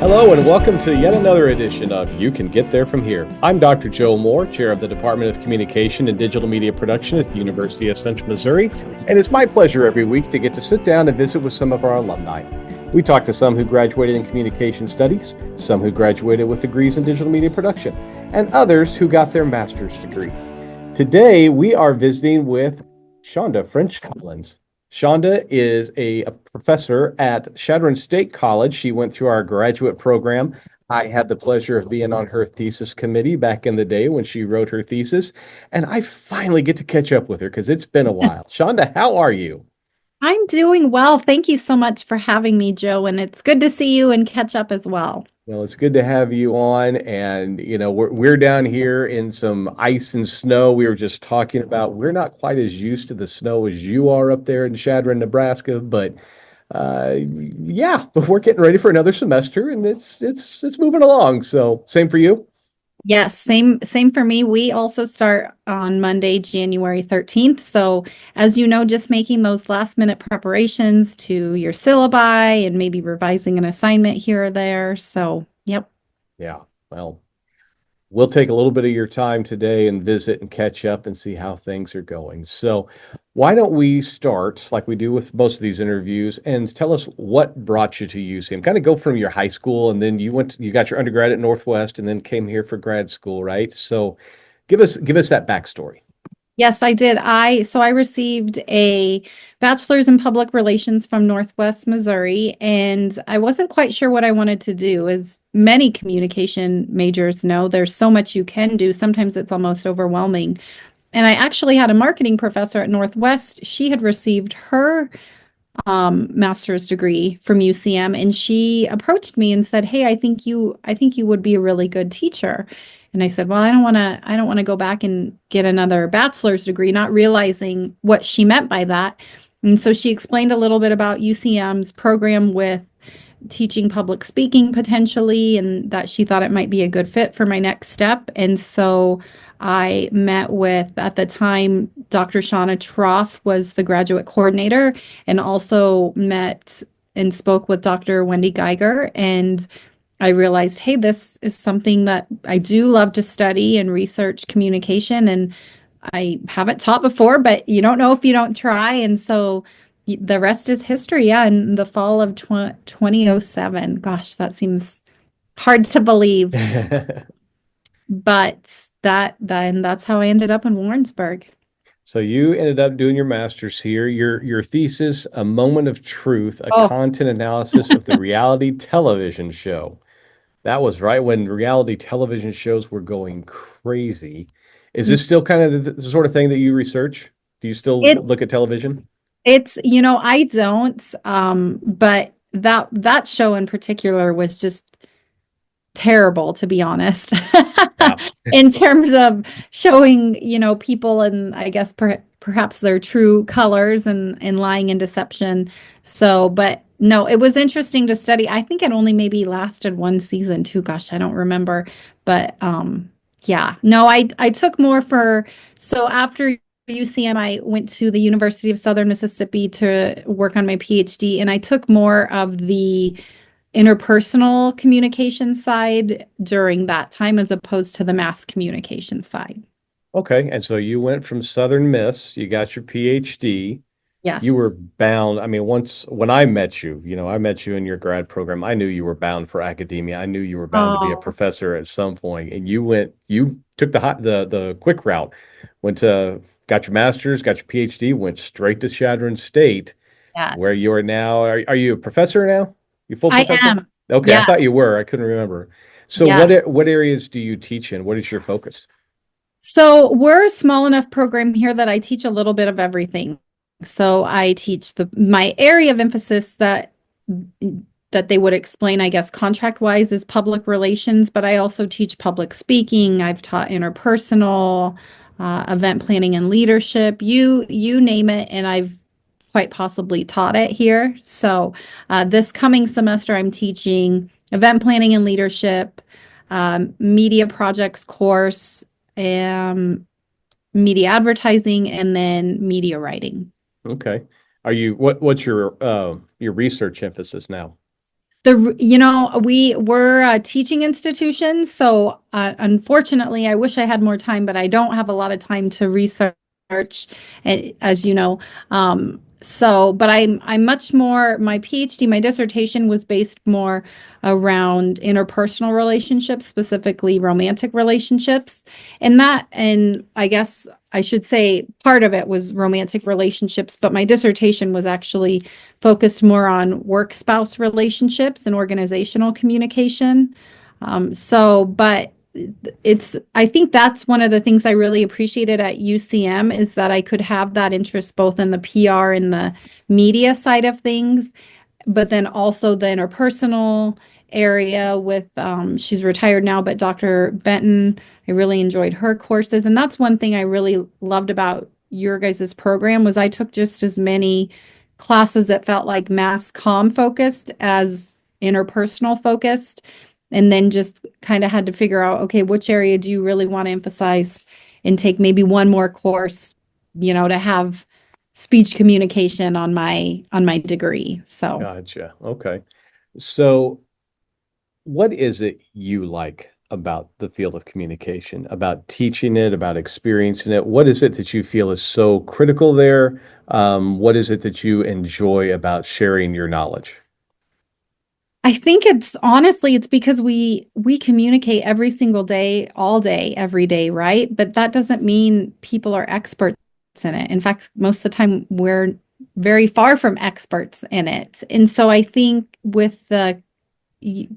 Hello and welcome to yet another edition of You Can Get There From Here. I'm Dr. Joe Moore, Chair of the Department of Communication and Digital Media Production at the University of Central Missouri, and it's my pleasure every week to get to sit down and visit with some of our alumni. We talk to some who graduated in communication studies, some who graduated with degrees in digital media production, and others who got their master's degree. Today, we are visiting with Shaunda French-Collins. Shaunda is a professor at Chadron State College. She went through our graduate program. I had the pleasure of being on her thesis committee back in the day when she wrote her thesis, and I finally get to catch up with her because it's been a while. Shaunda, how are you? I'm doing well. Thank you so much for having me, Joe, and it's good to see you and catch up as well. Well, it's good to have you on, and we're down here in some ice and snow. We were just talking about we're not quite as used to the snow as you are up there in Chadron, Nebraska, but yeah, but we're getting ready for another semester, and it's moving along. So, same for you. Yes, same for me. We also start on Monday, January 13th. So, as you know, just making those last minute preparations to your syllabi and maybe revising an assignment here or there. So, yep. Yeah. Well, we'll take a little bit of your time today and visit and catch up and see how things are going. So, why don't we start like we do with most of these interviews and tell us what brought you to UCM? Kind of go from your high school and then you got your undergrad at Northwest and then came here for grad school, right? So, give us that backstory. Yes, I did. I received a bachelor's in public relations from Northwest Missouri, and I wasn't quite sure what I wanted to do. As many communication majors know, there's so much you can do. Sometimes it's almost overwhelming. And I actually had a marketing professor at Northwest. She had received her master's degree from UCM, and she approached me and said, "Hey, I think you would be a really good teacher." And I said, "Well, I don't want to go back and get another bachelor's degree," not realizing what she meant by that. And so she explained a little bit about UCM's program with teaching public speaking potentially, and that she thought it might be a good fit for my next step. And so I met with, at the time, Dr. Shauna Troff was the graduate coordinator, and also met and spoke with Dr. Wendy Geiger. And I realized, hey, this is something that I do love to study and research communication. And I haven't taught before, but you don't know if you don't try. And so the rest is history. Yeah. In the fall of 2007, gosh, that seems hard to believe, but that's how I ended up in Warrensburg. So you ended up doing your master's here. Your thesis, A Moment of Truth, a Oh, content analysis of the reality television show. That was right when reality television shows were going crazy. Is this still kind of the sort of thing that you research? Do you still it look at television? I don't, but that show in particular was just terrible, to be honest, Yeah. in terms of showing, people and I guess perhaps their true colors and lying and deception. So, but no, it was interesting to study. I think it only maybe lasted one season too. Gosh, I don't remember. But yeah, no, I took more so after UCM, I went to the University of Southern Mississippi to work on my PhD, and I took more of the interpersonal communication side during that time as opposed to the mass communication side. Okay. And so you went from Southern Miss, you got your PhD. You were Yes. bound. I mean, once when I met you, I met you in your grad program. I knew you were bound for academia. I knew you were bound to be a Oh, professor at some point. And you took the quick route, got your master's, got your PhD, went straight to Chadron State, where yes. you are now. Are you a professor now? You full I professor? am. Okay, I Yeah. thought you were. I couldn't remember. So Yeah. what areas do you teach in? What is your focus? So we're a small enough program here that I teach a little bit of everything. So I teach my area of emphasis that they would explain, I guess, contract wise is public relations, but I also teach public speaking. I've taught interpersonal, event planning and leadership. You name it, and I've quite possibly taught it here. So this coming semester, I'm teaching event planning and leadership, media projects course, um, media advertising, and then media writing. Okay. What's your research emphasis now? We were a teaching institution, so unfortunately, I wish I had more time, but I don't have a lot of time to research, as you know. But I'm much more, my PhD, my dissertation was based more around interpersonal relationships, specifically romantic relationships. And I guess I should say part of it was romantic relationships, but my dissertation was actually focused more on work spouse relationships and organizational communication. But I think that's one of the things I really appreciated at UCM is that I could have that interest both in the PR and the media side of things, but then also the interpersonal area with she's retired now, but Dr. Benton, I really enjoyed her courses. And that's one thing I really loved about your guys' program was I took just as many classes that felt like mass comm focused as interpersonal focused. And then just kind of had to figure out, okay, which area do you really want to emphasize and take maybe one more course, to have speech communication on my degree. So Gotcha. Okay. So, what is it you like about the field of communication, about teaching it, about experiencing it? What is it that you feel is so critical there? What is it that you enjoy about sharing your knowledge? I think it's because we communicate every single day, all day, every day, right? But that doesn't mean people are experts in it. In fact, most of the time we're very far from experts in it. And so I think with the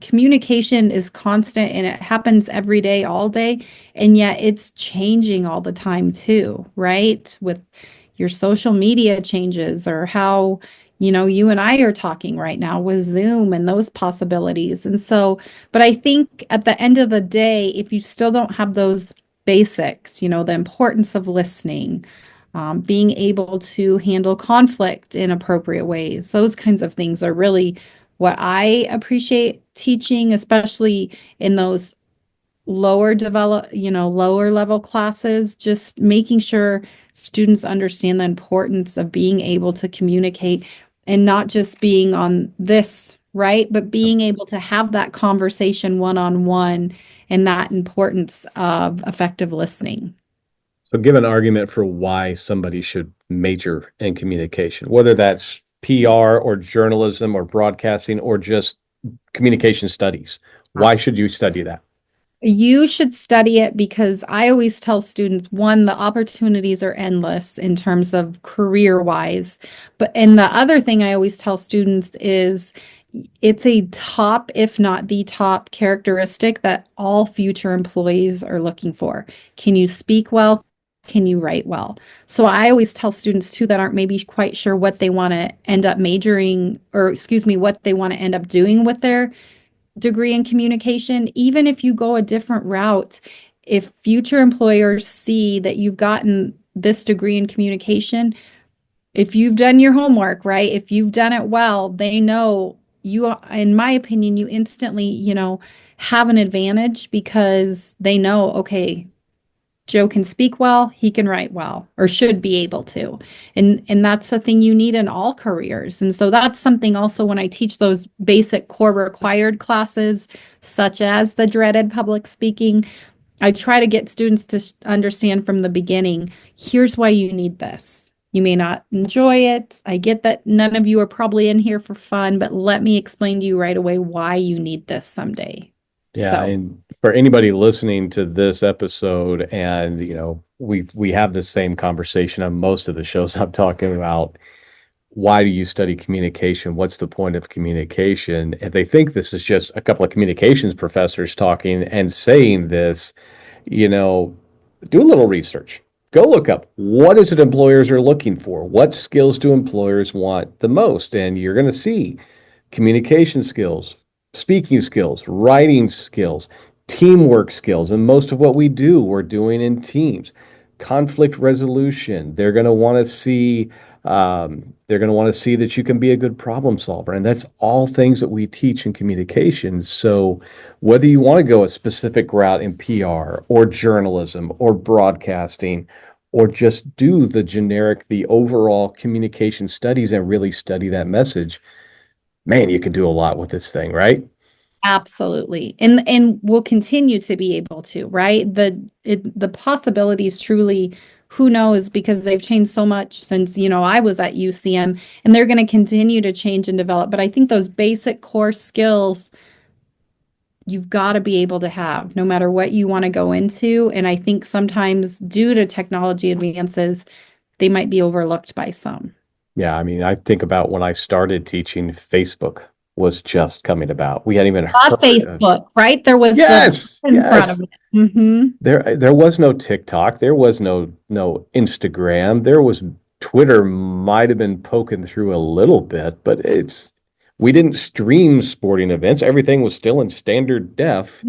communication is constant and it happens every day, all day, and yet it's changing all the time too, right? With your social media changes or how, you and I are talking right now with Zoom and those possibilities. And so, but I think at the end of the day, if you still don't have those basics, the importance of listening, being able to handle conflict in appropriate ways, those kinds of things are really what I appreciate teaching, especially in those lower level classes, just making sure students understand the importance of being able to communicate and not just being on this, right? But being able to have that conversation one-on-one and that importance of effective listening. So, give an argument for why somebody should major in communication, whether that's PR or journalism or broadcasting or just communication studies. Why should you study that? You should study it because I always tell students, one, the opportunities are endless in terms of career wise. And the other thing I always tell students is it's a top, if not the top characteristic that all future employees are looking for. Can you speak well? Can you write well? So I always tell students too that aren't maybe quite sure what they want to end up majoring, or excuse me, what they want to end up doing with their degree in communication, even if you go a different route, if future employers see that you've gotten this degree in communication, if you've done your homework, right? If you've done it well, they know you, in my opinion, you instantly, have an advantage because they know, okay, Joe can speak well, he can write well, or should be able to. And that's the thing you need in all careers. And so that's something also when I teach those basic core required classes, such as the dreaded public speaking, I try to get students to understand from the beginning, here's why you need this. You may not enjoy it. I get that none of you are probably in here for fun, but let me explain to you right away why you need this someday. Yeah, So and for anybody listening to this episode, and we have the same conversation on most of the shows I'm talking about. Why do you study communication? What's the point of communication? If they think this is just a couple of communications professors talking and saying this, you know, do a little research. Go look up what is it employers are looking for? What skills do employers want the most? And you're going to see communication skills, speaking skills, writing skills, teamwork skills. And most of what we do, we're doing in teams. Conflict resolution. They're going to want to see that you can be a good problem solver. And that's all things that we teach in communications. So whether you want to go a specific route in PR or journalism or broadcasting, or just do the overall communication studies and really study that message, Man, you can do a lot with this thing, right? Absolutely. And we'll continue to be able to, right? The possibilities truly, who knows, because they've changed so much since, I was at UCM, and they're going to continue to change and develop. But I think those basic core skills you've got to be able to have no matter what you want to go into. And I think sometimes due to technology advances, they might be overlooked by some. Yeah, I mean, I think about when I started teaching, Facebook was just coming about. We hadn't even heard of. Facebook, right? There was the Yes, in front of yes. it. Hmm. There was no TikTok, there was no Instagram, there was Twitter might have been poking through a little bit, but we didn't stream sporting events. Everything was still in standard def,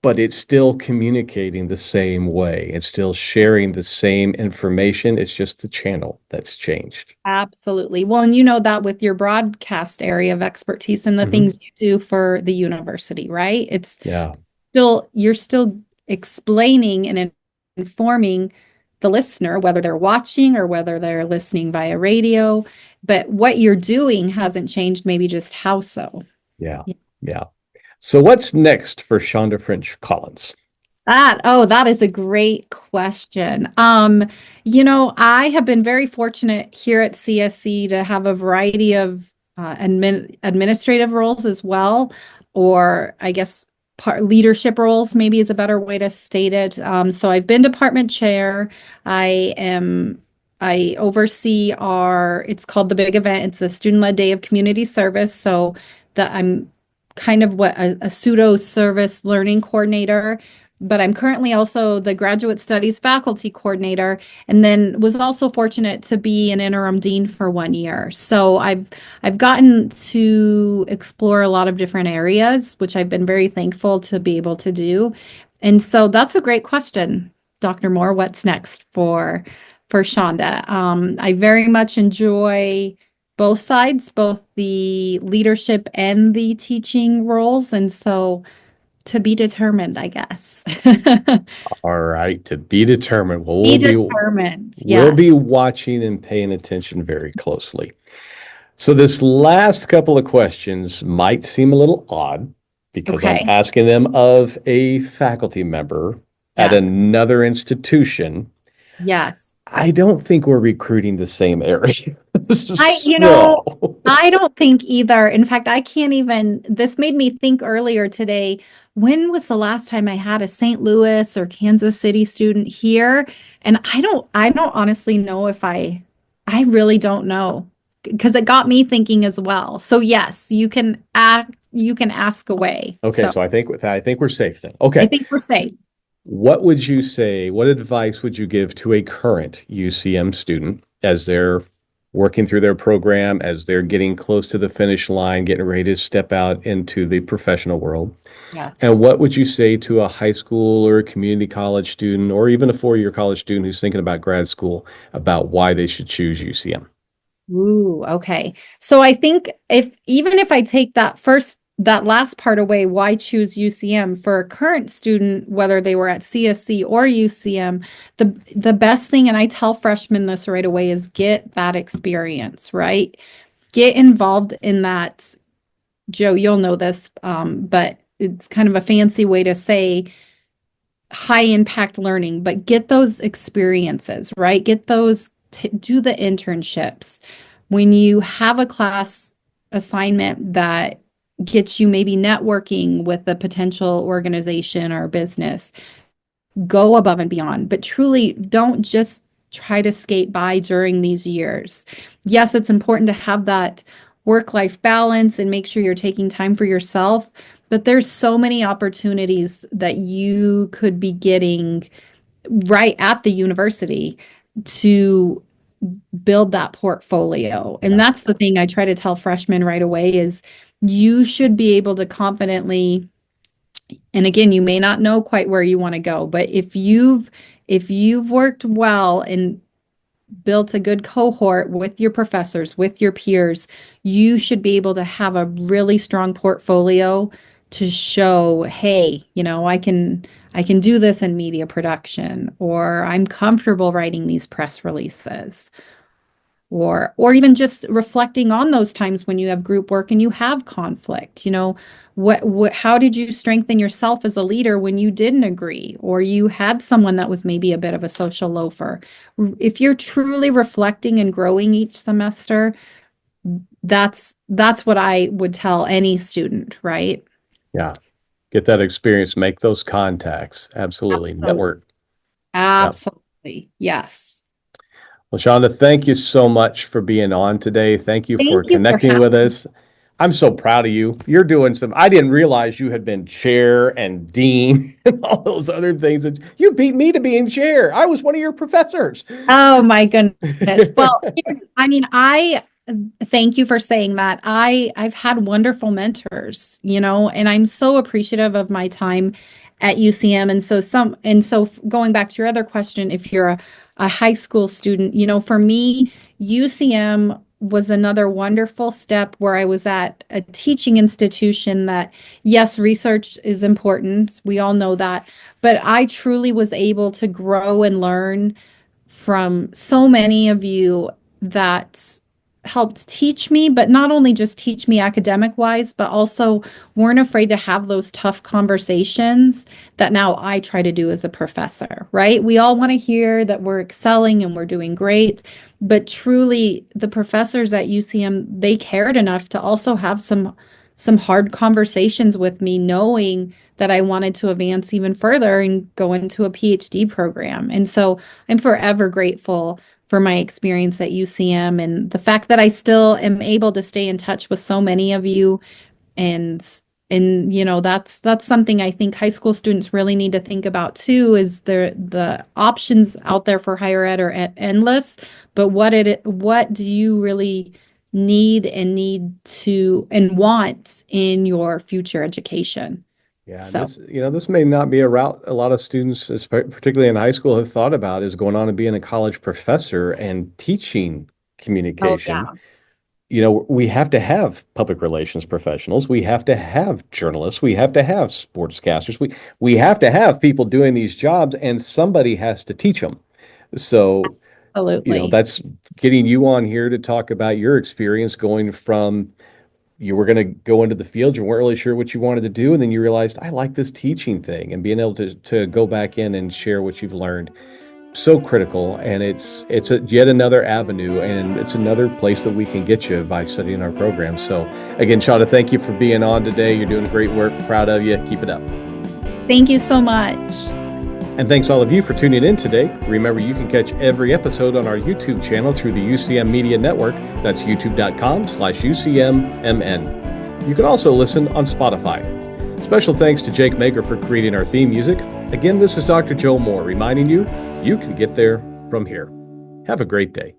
but it's still communicating the same way. It's still sharing the same information. It's just the channel that's changed. Absolutely. Well, and you know that with your broadcast area of expertise and the Hmm. things you do for the university, right? Yeah. You're still explaining and informing the listener, whether they're watching or whether they're listening via radio, but what you're doing hasn't changed, maybe just how so. Yeah. Yeah. So what's next for Shaunda French-Collins? That is a great question. I have been very fortunate here at CSC to have a variety of administrative roles as well, or I guess leadership roles maybe is a better way to state it. So I've been department chair. I am I oversee it's called the big event. It's the student-led day of community service. So that I'm kind of what a pseudo service learning coordinator, but I'm currently also the graduate studies faculty coordinator, and then was also fortunate to be an interim dean for 1 year. So I've gotten to explore a lot of different areas, which I've been very thankful to be able to do. And so that's a great question, Dr. Moore. What's next for Shaunda? I very much enjoy both sides, both the leadership and the teaching roles, and so to be determined, I guess. All right, to be determined. Well, Be determined. we'll Yes. be watching and paying attention very closely. So this last couple of questions might seem a little odd because I'm Okay. asking them of a faculty member at Yes. another institution. Yes. I don't think we're recruiting the same area. I, you know, So, I don't think either. In fact, I can't even, this made me think earlier today, when was the last time I had a St. Louis or Kansas City student here? And I don't honestly know if I really don't know because it got me thinking as well. So yes, you can ask away. okay, So so I think we're safe then. I Okay. think we're safe. What would you say, what advice would you give to a current UCM student as they're working through their program, as they're getting close to the finish line, getting ready to step out into the professional world? Yes. And what would you say to a high school or a community college student, or even a 4-year college student who's thinking about grad school, about why they should choose UCM? Ooh, okay. So I think if I take that last part away, why choose UCM for a current student, whether they were at CSC or UCM, the best thing, and I tell freshmen this right away, is get that experience, right? Get involved in that. Joe, you'll know this, but it's kind of a fancy way to say high impact learning, but get those experiences, right? Do the internships. When you have a class assignment that gets you maybe networking with a potential organization or business, go above and beyond, but truly don't just try to skate by during these years. Yes, it's important to have that work-life balance and make sure you're taking time for yourself, but there's so many opportunities that you could be getting right at the university to build that portfolio. And Yeah. that's the thing I try to tell freshmen right away is you should be able to confidently, and again, you may not know quite where you want to go, but if you've worked well and built a good cohort with your professors, with your peers, you should be able to have a really strong portfolio to show, hey, I can do this in media production, or I'm comfortable writing these press releases. or even just reflecting on those times when you have group work and you have conflict. How did you strengthen yourself as a leader when you didn't agree, or you had someone that was maybe a bit of a social loafer? If you're truly reflecting and growing each semester, that's what I would tell any student, right? Yeah. Get that experience, make those contacts. Absolutely. Absolutely. Network. Yeah. Absolutely. Yes. Well, Shaunda, thank you so much for being on today. Thank you for Thank you for connecting with having me. us. I'm so proud of you. You're doing I didn't realize you had been chair and dean and all those other things. You beat me to being chair. I was one of your professors. Oh my goodness. Well, I thank you for saying that. I've had wonderful mentors, and I'm so appreciative of my time at UCM. And so going back to your other question, if you're a high school student, for me, UCM was another wonderful step where I was at a teaching institution that, yes, research is important. We all know that, but I truly was able to grow and learn from so many of you that helped teach me, but not only just teach me academic wise, but also weren't afraid to have those tough conversations that now I try to do as a professor, right? We all want to hear that we're excelling and we're doing great, but truly the professors at UCM, they cared enough to also have some hard conversations with me, knowing that I wanted to advance even further and go into a PhD program. And so I'm forever grateful for my experience at UCM and the fact that I still am able to stay in touch with so many of you. And that's something I think high school students really need to think about too, is the options out there for higher ed are endless, but what do you really need to and want in your future education? Yeah, So, this may not be a route a lot of students, particularly in high school, have thought about, is going on and being a college professor and teaching oh communication. yeah, We have to have public relations professionals. We have to have journalists. We have to have sportscasters. We have to have people doing these jobs, and somebody has to teach them. So, absolutely. that's getting you on here to talk about your experience going from you were going to go into the field, you weren't really sure what you wanted to do, and then you realized, I like this teaching thing, and being able to go back in and share what you've learned. So critical, and it's yet another avenue, and it's another place that we can get you by studying our program. So again, Shaunda, thank you for being on today. You're doing great work. Proud of you. Keep it up. Thank you so much. And thanks all of you for tuning in today. Remember, you can catch every episode on our YouTube channel through the UCM Media Network. That's youtube.com/UCMMN. You can also listen on Spotify. Special thanks to Jake Maker for creating our theme music. Again, this is Dr. Joe Moore reminding you, you can get there from here. Have a great day.